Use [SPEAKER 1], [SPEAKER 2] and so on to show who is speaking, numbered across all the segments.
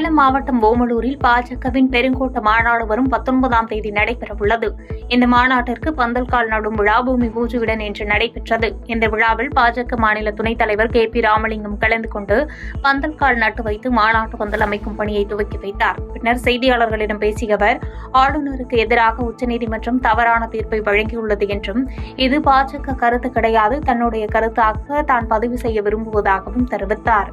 [SPEAKER 1] சேலம் மாவட்டம் ஓமலூரில் பாஜகவின் பெருங்கோட்ட மாநாடு வரும் 19ஆம் தேதி நடைபெறவுள்ளது. இந்த மாநாட்டிற்கு பந்தல்கால் நடும் விழா பூமி பூஜையுடன் இன்று நடைபெற்றது. இந்த விழாவில் பாஜக மாநில துணைத் தலைவர் KP ராமலிங்கம் கலந்து கொண்டு பந்தல்கால் நட்டு வைத்து மாநாட்டு பந்தல் அமைக்கும் பணியை துவக்கி வைத்தார். பின்னர் செய்தியாளர்களிடம் பேசிய அவர், ஆளுநருக்கு எதிராக உச்சநீதிமன்றம் தவறான தீர்ப்பை வழங்கியுள்ளது என்றும், இது பாஜக கருத்து கிடையாது, தன்னுடைய கருத்தாக தான் பதிவு செய்ய விரும்புவதாகவும் தெரிவித்தார்.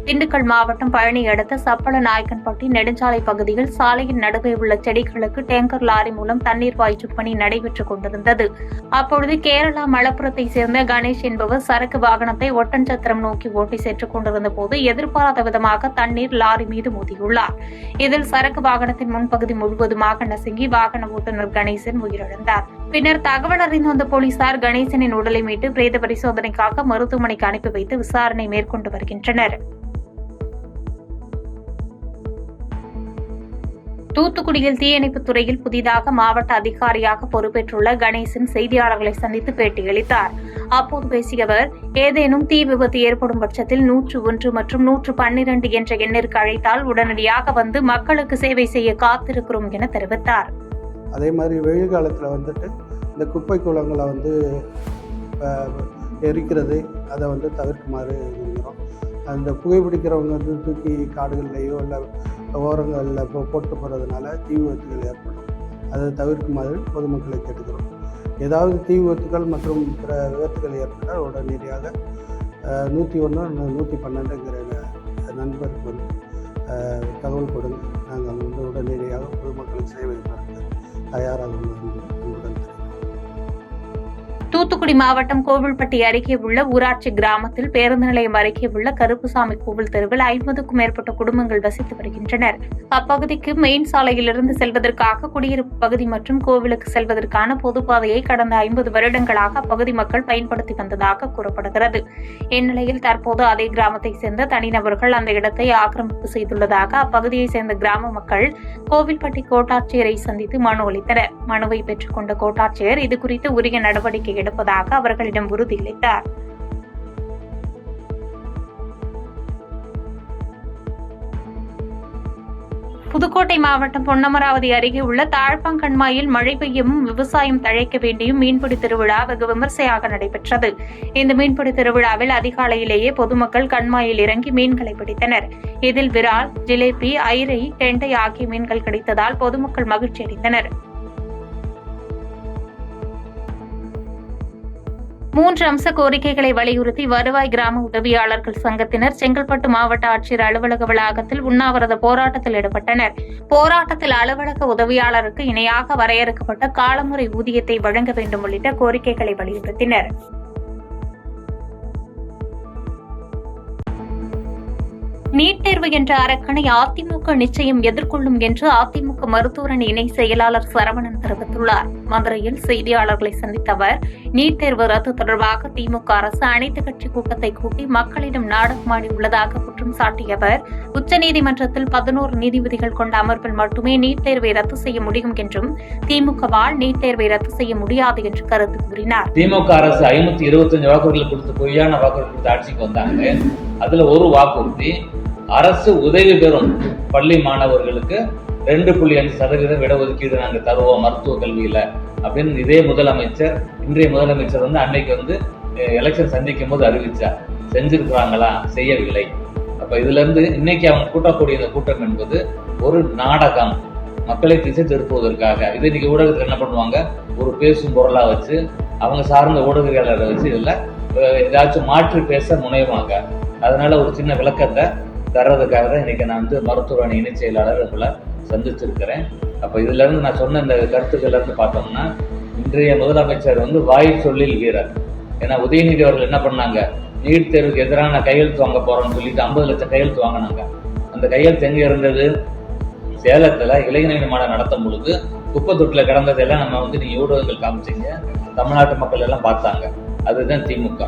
[SPEAKER 1] திண்டுக்கல் மாவட்டம் பழனி அடுத்த சப்பள நாயக்கன்பட்டி நெடுஞ்சாலை பகுதியில் சாலையின் நடுவே உள்ள செடிகளுக்கு டேங்கர் லாரி மூலம் தண்ணீர் பாய்ச்சும் பணி நடைபெற்றுக் கொண்டிருந்தது. அப்பொழுது கேரளா மலப்புரத்தை சேர்ந்த கணேஷ் என்பவர் சரக்கு வாகனத்தை ஒட்டன்சத்திரம் நோக்கி ஓட்டி சென்று கொண்டிருந்த போது எதிர்பாராத விதமாக தண்ணீர் லாரி மீது மோதியுள்ளார். இதில் சரக்கு வாகனத்தின் முன்பகுதி முழுவதுமாக நசுங்கி வாகன ஓட்டுநர் கணேசன் உயிரிழந்தார். பின்னர் தகவல் அறிந்து வந்த போலீசார் கணேசனின் உடலை மீட்டு பிரேத பரிசோதனைக்காக மருத்துவமனைக்கு அனுப்பி வைத்து விசாரணை மேற்கொண்டு வருகின்றனர். தூத்துக்குடியில் தீயணைப்புத் துறையில் புதிதாக மாவட்ட அதிகாரியாக பொறுப்பேற்றுள்ள கணேசன் செய்தியாளர்களை சந்தித்து பேட்டியளித்தார். அப்போது பேசிய அவர், ஏதேனும் தீ விபத்து ஏற்படும் பட்சத்தில் 101 மற்றும் 112 என்ற எண்ணிற்கு அழைத்தால் உடனடியாக வந்து மக்களுக்கு சேவை செய்ய காத்திருக்கிறோம் என தெரிவித்தார்.
[SPEAKER 2] அதே மாதிரி வெயில் காலத்தில் இந்த குப்பை குளங்களை எரிக்கிறது அதை தவிர்க்குமாறு இருக்கிறோம். அந்த புகைப்பிடிக்கிறவங்க தூக்கி காடுகள்லையோ இல்லை ஓரங்களில் போட்டு போகிறதுனால தீ விபத்துகள் ஏற்படும். அதை தவிர்க்குமாறு பொதுமக்களை கேட்டுக்கிறோம். ஏதாவது தீ விபத்துகள் மற்றும் பிற விபத்துகள் ஏற்பட்டால் உடனடியாக 101 112 நண்பருக்கு தகவல் கொடுங்க. நாங்கள் உடனடியாக பொதுமக்களுக்கு சேவை தயாராக உள்ளோம்.
[SPEAKER 1] தூத்துக்குடி மாவட்டம் கோவில்பட்டி அருகே உள்ள ஊராட்சி கிராமத்தில் பேருந்து நிலையம் அருகே உள்ள கருப்புசாமி கோவில் தெருவில் 50க்கும் மேற்பட்ட குடும்பங்கள் வசித்து வருகின்றனர். அப்பகுதிக்கு மெயின் சாலையிலிருந்து செல்வதற்காக குடியிருப்பு பகுதி மற்றும் கோவிலுக்கு செல்வதற்கான பொதுப்பாதையை கடந்த 50 வருடங்களாக அப்பகுதி மக்கள் பயன்படுத்தி வந்ததாக கூறப்படுகிறது. இந்நிலையில் தற்போது அதே கிராமத்தை சேர்ந்த தனிநபர்கள் அந்த இடத்தை ஆக்கிரமிப்பு செய்துள்ளதாக அப்பகுதியை சேர்ந்த கிராம மக்கள் கோவில்பட்டி கோட்டாட்சியரை சந்தித்து மனு அளித்தனர். மனுவை பெற்றுக் கொண்ட கோட்டாட்சியர் இதுகுறித்து உரிய நடவடிக்கை எடுப்பதாக அவர்களிடம் உறுதியளித்தார். புதுக்கோட்டை மாவட்டம் பொன்னமராவதி அருகே உள்ள தாழ்பாங்கண்மாயில் மழை பெய்யவும் விவசாயம் தழைக்க வேண்டியும் மீன்பிடி திருவிழா வெகு விமர்சையாக நடைபெற்றது. இந்த மீன்பிடி திருவிழாவில் அதிகாலையிலேயே பொதுமக்கள் கண்மாயில் இறங்கி மீன்களை பிடித்தனர். இதில் விரால், ஜிலேபி, ஐரை, கெண்டை ஆகிய மீன்கள் கிடைத்ததால் பொதுமக்கள் மகிழ்ச்சியடைந்தனர். 3 அம்ச கோரிக்கைகளை வலியுறுத்தி வருவாய் கிராம உதவியாளர்கள் சங்கத்தினர் செங்கல்பட்டு மாவட்ட ஆட்சியர் அலுவலக வளாகத்தில் உண்ணாவிரத போராட்டத்தில் ஈடுபட்டனர். போராட்டத்தில் அலுவலக உதவியாளருக்கு இணையாக வரையறுக்கப்பட்ட காலமுறை ஊதியத்தை வழங்க வேண்டும் உள்ளிட்ட கோரிக்கைகளை வலியுறுத்தினர். நீட் தேர்வு என்ற அரக்கனை அதிமுக நிச்சயம் எதிர்கொள்ளும் என்று அதிமுக மருத்துவரணி இணை செயலாளர் சரவணன் தெரிவித்துள்ளார். மதுரையில் செய்தியாளர்களை சந்தித்த அவர், நீட் தேர்வு ரத்து தொடர்பாக திமுக அரசு அனைத்துக் கட்சி கூட்டத்தை கூட்டி மக்களிடம் நாடகமாடி உள்ளதாக குற்றம் சாட்டிய அவர், உச்சநீதிமன்றத்தில் 11 நீதிபதிகள் கொண்ட அமர்வில் மட்டுமே நீட் தேர்வை ரத்து செய்ய முடியும் என்றும், திமுகவால் நீட் தேர்வை ரத்து செய்ய முடியாது என்று கருத்து கூறினார்.
[SPEAKER 3] திமுக அரசு 525 வாக்குறுதிகள் கொடுத்து பொய்யான வாக்குறுதி கொடுத்து ஆட்சிக்கு வந்தாங்க. அதுல ஒரு வாக்குறுதி, அரசு உதவி பெறும் பள்ளி மாணவர்களுக்கு 2.5% இடஒதுக்கீடு நாங்கள் தருவோம் மருத்துவ கல்வியில அப்படின்னு இதே முதலமைச்சர், இன்றைய முதலமைச்சர் அன்னைக்கு எலெக்ஷன் சந்திக்கும் போது அறிவிச்சார். செஞ்சிருக்கிறாங்களா? செய்யவில்லை. அப்ப இதுல இருந்து இன்னைக்கு அவங்க கூட்டக்கூடிய இந்த கூட்டம் என்பது ஒரு நாடகம், மக்களை திசை திருப்புவதற்காக. இது இன்னைக்கு ஊடகத்தில் என்ன பண்ணுவாங்க, ஒரு பேசும் பொருளா வச்சு அவங்க சார்ந்த ஊடகவியலாளரை வச்சு இதுல ஏதாச்சும் மாற்றி பேச முனைவாங்க. அதனால ஒரு சின்ன விளக்கத்தை தர்றதுக்காக தான் இன்னைக்கு நான் மருத்துவ அணி இணை செயலாளர் உங்களை சந்திச்சிருக்கிறேன். அப்ப இதுல இருந்து நான் சொன்ன இந்த கருத்துக்கள்ல இருந்து பார்த்தோம்னா, இன்றைய முதலமைச்சர் வாய் சொல்லில் வீரர். ஏன்னா உதயநிதி அவர்கள் என்ன பண்ணாங்க, நீட் தேர்வுக்கு எதிராக நான் கையெழுத்து வாங்க போறோம்னு சொல்லிட்டு 50 லட்சம் கையெழுத்து வாங்கினாங்க. அந்த கையெழுத்து எங்க இருந்தது? சேலத்துல இளைஞர் மாநாடு நடத்தும் பொழுது குப்பை தொட்டில கிடந்ததெல்லாம் நம்ம நீங்க ஊடகங்கள் காமிச்சிங்க, தமிழ்நாட்டு மக்கள் எல்லாம் பார்த்தாங்க. அதுதான் திமுக.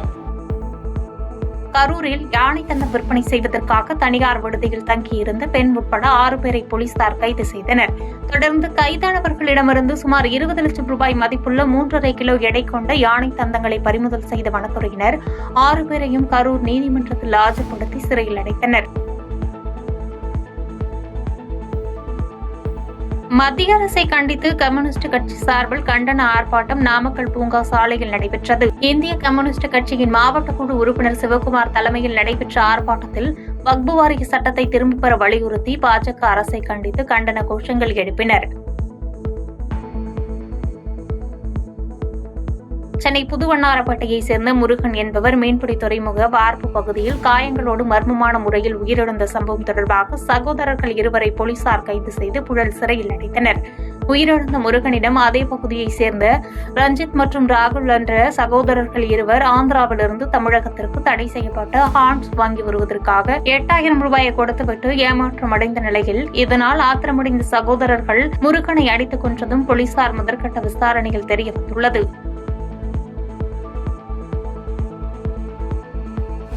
[SPEAKER 1] கரூரில் யானை தந்தம் விற்பனை செய்வதற்காக தனியார் விடுதியில் தங்கியிருந்த பெண் உட்பட 6 பேரை போலீசார் கைது செய்தனர். தொடர்ந்து கைதானவர்களிடமிருந்து சுமார் 20 லட்சம் ரூபாய் மதிப்புள்ள 3.5 கிலோ எடை கொண்ட யானை தந்தங்களை பறிமுதல் செய்த வனத்துறையினர் 6 பேரையும் கரூர் நீதிமன்றத்தில் ஆஜர்படுத்தி சிறையில் அடைத்தனர். மத்திய அரசை கண்டித்து கம்யூனிஸ்ட் கட்சி சார்பில் கண்டன ஆர்ப்பாட்டம் நாமக்கல் பூங்கா சாலையில் நடைபெற்றது. இந்திய கம்யூனிஸ்ட் கட்சியின் மாவட்ட குழு உறுப்பினர் சிவகுமார் தலைமையில் நடைபெற்ற ஆர்ப்பாட்டத்தில் வக்பு வாரிய சட்டத்தை திரும்பப் பெற வலியுறுத்தி பாஜக அரசை கண்டித்து கண்டன கோஷங்கள் எழுப்பினர். சென்னை புதுவண்ணாரப்பேட்டையைச் சேர்ந்த முருகன் என்பவர் மீன்பிடி துறைமுக வார்ப்பு பகுதியில் காயங்களோடு மர்மமான முறையில் உயிரிழந்த சம்பவம் தொடர்பாக சகோதரர்கள் 2 வரை போலீசார் கைது செய்து புழல் சிறையில் அடைத்தனர். உயிரிழந்த முருகனிடம் அதே பகுதியைச் சேர்ந்த ரஞ்சித் மற்றும் ராகுல் என்ற சகோதரர்கள் 2 ஆந்திராவிலிருந்து தமிழகத்திற்கு தடை செய்யப்பட்ட ஹார்ன்ஸ் வாங்கி வருவதற்காக 8000 ரூபாயை கொடுத்துவிட்டு ஏமாற்றம் அடைந்த நிலையில் இதனால் ஆத்திரமடைந்த சகோதரர்கள் முருகனை அடித்துக் கொன்றதும் போலீசார் முதற்கட்ட விசாரணையில் தெரியவந்துள்ளது.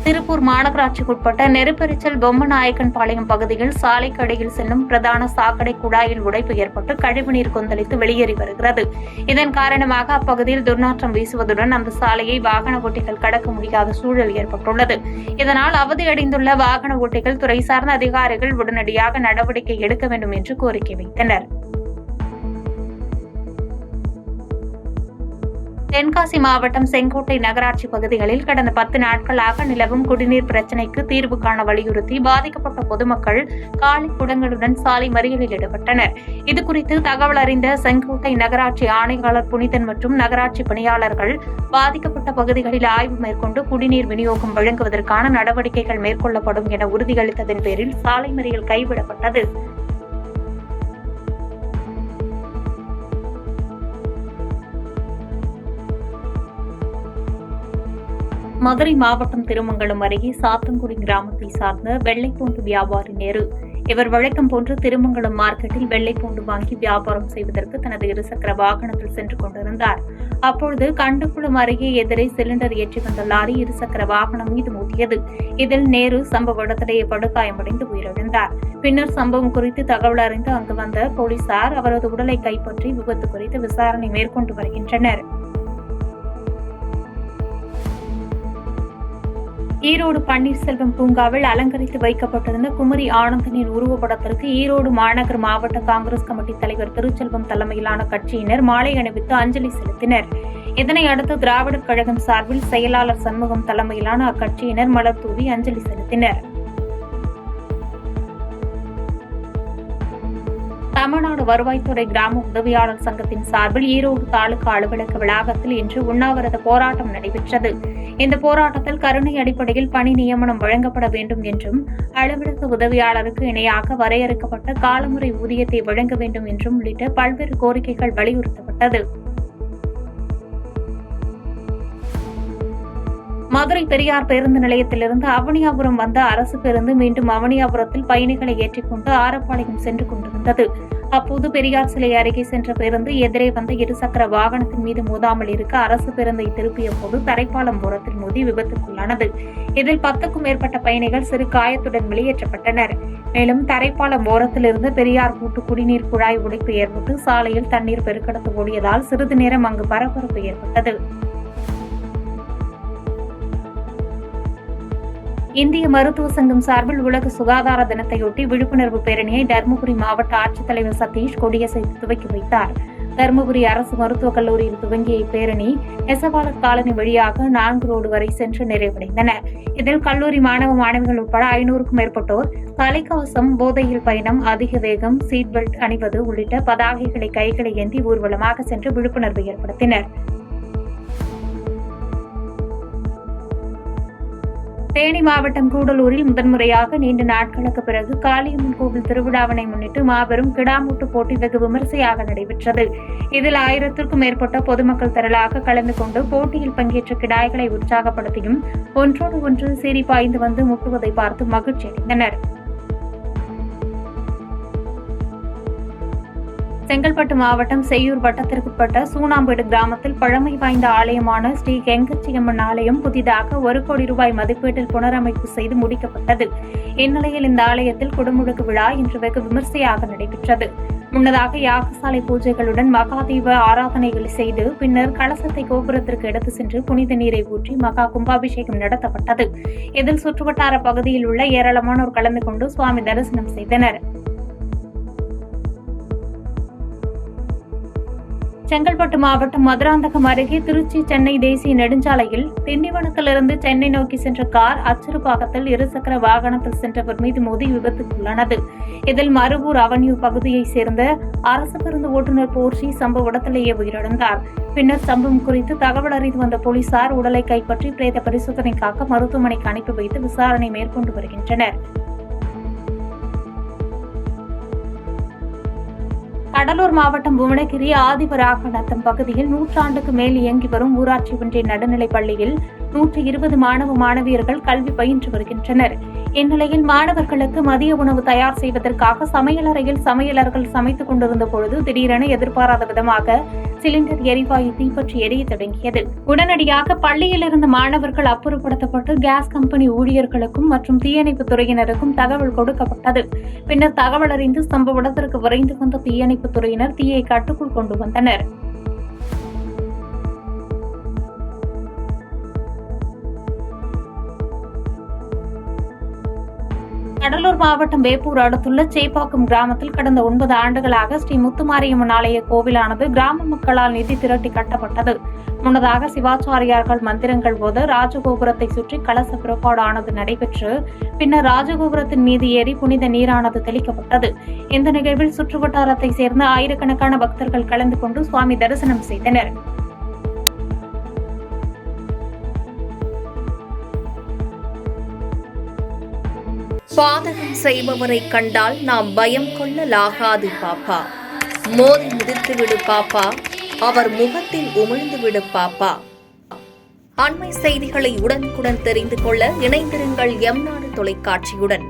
[SPEAKER 1] திருப்பூர் மாநகராட்சிக்குட்பட்ட நெருப்பெரிச்சல் பொம்மநாயக்கன்பாளையம் பகுதியில் சாலைக்கு அடியில் செல்லும் பிரதான சாக்கடை குழாயில் உடைப்பு ஏற்பட்டு கழிவுநீர் கொந்தளித்து வெளியேறி வருகிறது. இதன் காரணமாக அப்பகுதியில் துர்நாற்றம் வீசுவதுடன் அந்த சாலையை வாகன ஓட்டிகள் கடக்க முடியாத சூழல் ஏற்பட்டுள்ளது. இதனால் அவதியடைந்துள்ள வாகன ஓட்டிகள் துறை சார்ந்த அதிகாரிகள் உடனடியாக நடவடிக்கை எடுக்க வேண்டும் என்று கோரிக்கை வைத்தனர். தென்காசி மாவட்டம் செங்கோட்டை நகராட்சி பகுதிகளில் கடந்த 10 நாட்களாக நிலவும் குடிநீர் பிரச்சினைக்கு தீர்வு காண வலியுறுத்தி பாதிக்கப்பட்ட பொதுமக்கள் காலி குடங்களுடன் சாலை மறியலில் ஈடுபட்டனர். இதுகுறித்து தகவல் அறிந்த செங்கோட்டை நகராட்சி ஆணையாளர் புனிதன் மற்றும் நகராட்சி பணியாளர்கள் பாதிக்கப்பட்ட பகுதிகளில் ஆய்வு மேற்கொண்டு குடிநீர் விநியோகம் வழங்குவதற்கான நடவடிக்கைகள் மேற்கொள்ளப்படும் என உறுதியளித்ததன் பேரில் சாலை மறியல் கைவிடப்பட்டது. மதுரை மாவட்டம் திருமங்கலம் அருகே சாத்தங்குடி கிராமத்தை சார்ந்த வெள்ளைப்பூண்டு வியாபாரி நேரு. இவர் வழக்கம் போன்று திருமங்கலம் மார்க்கெட்டில் வெள்ளைப்பூண்டு வாங்கி வியாபாரம் செய்வதற்கு தனது 2 சக்கர வாகனத்தில் சென்று கொண்டிருந்தார். அப்பொழுது கண்டகுளம் அருகே எதிரே சிலிண்டர் ஏற்றி வந்த லாரி 2 சக்கர வாகனம் மீது மோதியது. இதில் நேரு சம்பவ இடத்திலேயே படுகாயமடைந்து உயிரிழந்தார். பின்னர் சம்பவம் குறித்து தகவல் அறிந்து அங்கு வந்த போலீசார் அவரது உடலை கைப்பற்றி விபத்து குறித்து விசாரணை மேற்கொண்டு வருகின்றனர். ஈரோடு பன்னீர்செல்வம் பூங்காவில் அலங்கரித்து வைக்கப்பட்டிருந்த குமரி ஆனந்தனின் உருவப்படத்திற்கு ஈரோடு மாநகர் மாவட்ட காங்கிரஸ் கமிட்டி தலைவர் திருச்செல்வம் தலைமையிலான கட்சியினர் மாலை அணிவித்து அஞ்சலி செலுத்தினர். இதனையடுத்து திராவிடர் கழகம் சார்பில் செயலாளர் சண்முகம் தலைமையிலான அக்கட்சியினர் மலர் தூவி அஞ்சலி செலுத்தினர். தமிழ்நாடு வருவாய்த்துறை கிராம உதவியாளர் சங்கத்தின் சார்பில் ஈரோடு தாலுகா அலுவலக வளாகத்தில் இன்று உண்ணாவிரத போராட்டம் நடைபெற்றது. இந்த போராட்டத்தில் கருணை அடிப்படையில் பணி நியமனம் வழங்கப்பட வேண்டும் என்றும் அலுவலக உதவியாளருக்கு இணையாக வரையறுக்கப்பட்ட காலமுறை ஊதியத்தை வழங்க வேண்டும் என்றும் உள்ளிட்ட பல்வேறு கோரிக்கைகள் வலியுறுத்தப்பட்டது. மதுரை பெரியார் பேருந்து நிலையத்திலிருந்து அவனியாபுரம் வந்த அரசு பேருந்து மீண்டும் அவனியாபுரத்தில் பயணிகளை ஏற்றிக்கொண்டு ஆரப்பாளையம் சென்று கொண்டிருந்தது. அப்போது பெரியார் சிலை அருகே சென்ற பேருந்து எதிரே வந்த 2 சக்கர வாகனத்தின் மீது மோதாமல் இருக்க அரசு பேருந்தை திருப்பிய போது தரைப்பாலம் ஓரத்தில் மோதி விபத்துக்குள்ளானது. இதில் 10க்கும் மேற்பட்ட பயணிகள் சிறு காயத்துடன் வெளியேற்றப்பட்டனர். மேலும் தரைப்பாலம் ஓரத்திலிருந்து பெரியார் கூட்டு குடிநீர் குழாய் உடைப்பு ஏற்பட்டு சாலையில் தண்ணீர் பெருக்கெடுத்து ஓடியதால் சிறிது நேரம் அங்கு பரபரப்பு ஏற்பட்டது. இந்திய மருத்துவ சங்கம் சார்பில் உலக சுகாதார தினத்தையொட்டி விழிப்புணர்வு பேரணியை தருமபுரி மாவட்ட ஆட்சித்தலைவர் சதீஷ் கொடியசைத்து துவக்கி வைத்தார். தருமபுரி அரசு மருத்துவக் கல்லூரியில் துவங்கிய இப்பேரணி நெசவாளர் காலனி வழியாக 4 ரோடு வரை சென்று நிறைவடைந்தன. இதில் கல்லூரி மாணவ மாணவிகள் உட்பட 500க்கும் மேற்பட்டோர் தலைக்கவசம், போதையில் பயணம், அதிக வேகம், சீட் பெல்ட் அணிவது உள்ளிட்ட பதாகைகளை கைகளை ஏந்தி ஊர்வலமாக சென்று விழிப்புணர்வு ஏற்படுத்தினர். தேனி மாவட்டம் கூடலூரில் முதன்முறையாக நீண்ட நாட்களுக்கு பிறகு காளியம்மன் கோவில் திருவிழாவினை முன்னிட்டு மாபெரும் கிடாமூட்டு போட்டி வெகு விமரிசையாக நடைபெற்றது. இதில் 1000க்கும் மேற்பட்ட பொதுமக்கள் திரளாக கலந்து கொண்டு போட்டியில் பங்கேற்ற கிடாய்களை உற்சாகப்படுத்தியும் ஒன்றோடு ஒன்று சீறி பாய்ந்து வந்து முட்டுவதை பார்த்து மகிழ்ச்சி அடைந்தனர். செங்கல்பட்டு மாவட்டம் செய்யூர் வட்டத்திற்குட்பட்ட சூனாம்பேடு கிராமத்தில் பழமை வாய்ந்த ஆலயமான ஸ்ரீ கெங்கச்சியம்மன் ஆலயம் புதிதாக 1 கோடி ரூபாய் மதிப்பீட்டில் புனரமைப்பு செய்து முடிக்கப்பட்டது. இந்நிலையில் இந்த ஆலயத்தில் குடமுழுக்கு விழா இன்று வெகு விமர்சையாக நடைபெற்றது. முன்னதாக யாகசாலை பூஜைகளுடன் மகாதீப ஆராதனைகள் செய்து பின்னர் கலசத்தை கோபுரத்திற்கு எடுத்து சென்று புனித நீரை ஊற்றி மகா கும்பாபிஷேகம் நடத்தப்பட்டது. இதில் சுற்றுவட்டார பகுதியில் உள்ள ஏராளமானோர் கலந்து கொண்டு சுவாமி தரிசனம் செய்தனர். செங்கல்பட்டு மாவட்டம் மதுராந்தகம் அருகே திருச்சி சென்னை தேசிய நெடுஞ்சாலையில் திண்டிவனத்திலிருந்து சென்னை நோக்கி சென்ற கார் அச்சிறுபாக்கத்தில் இருசக்கர வாகனத்தில் சென்றவர் மீது மோதி விபத்துக்குள்ளானது. இதில் மருவூர் அவென்யூ பகுதியைச் சேர்ந்த அரசு பேருந்து ஓட்டுநர் போர்ஷி சம்பவ இடத்திலேயே உயிரிழந்தார். பின்னர் சம்பவம் குறித்து தகவல் அறிந்து வந்த போலீசார் உடலை கைப்பற்றி பிரேத பரிசோதனைக்காக மருத்துவமனைக்கு அனுப்பி வைத்து விசாரணை மேற்கொண்டு வருகின்றனர். கடலூர் மாவட்டம் புவனகிரி ஆதிவராகநத்தம் பகுதியில் 100 ஆண்டுக்கு மேல் இயங்கி வரும் ஊராட்சி ஒன்றிய நடுநிலைப் பள்ளியில் 120 மாணவ மாணவியர்கள் கல்வி பயின்று வருகின்றனர். இந்நிலையில் மாணவர்களுக்கு மதிய உணவு தயார் செய்வதற்காக சமையலறையில் சமையலர்கள் சமைத்துக் கொண்டிருந்த பொழுது திடீரென எதிர்பாராத விதமாக சிலிண்டர் எரிவாயு தீப்பற்றி எரிய தொடங்கியது. உடனடியாக பள்ளியில் இருந்த மாணவர்கள் அப்புறப்படுத்தப்பட்டு கேஸ் கம்பெனி ஊழியர்களுக்கும் மற்றும் தீயணைப்பு துறையினருக்கும் தகவல் கொடுக்கப்பட்டது. பின்னர் தகவல் அறிந்து சம்பவ இடத்திற்கு விரைந்து வந்த தீயணைப்பு துறையினர் தீயை கட்டுக்குள் கொண்டு வந்தனர். கடலூர் மாவட்டம் வேப்பூர் அடுத்துள்ள சேப்பாக்கம் கிராமத்தில் கடந்த 9 ஆண்டுகளாக ஸ்ரீ முத்துமாரியம்மன் ஆலய கோவிலானது கிராம மக்களால் நிதி திரட்டி கட்டப்பட்டது. முன்னதாக சிவாச்சாரியார்கள் மந்திரங்கள் போது ராஜகோபுரத்தை சுற்றி கலச புறப்பாடு ஆனது நடைபெற்று பின்னர் ராஜகோபுரத்தின் மீது ஏறி புனித நீரானது தெளிக்கப்பட்டது. இந்த நிகழ்வில் சுற்றுவட்டாரத்தை சேர்ந்த ஆயிரக்கணக்கான பக்தர்கள் கலந்து கொண்டு சுவாமி தரிசனம் செய்தனர்.
[SPEAKER 4] பாதகம் செய்பவரை கண்டால் நாம் பயம் கொள்ளலாகாது பாப்பா. மோதி மிதித்து விடு பாப்பா, அவர் முகத்தில் உமிழ்ந்து விடு பாப்பா. அண்மை செய்திகளை உடனுக்குடன் தெரிந்து கொள்ள இணைந்திருங்கள் எம் நாடு தொலைக்காட்சியுடன்.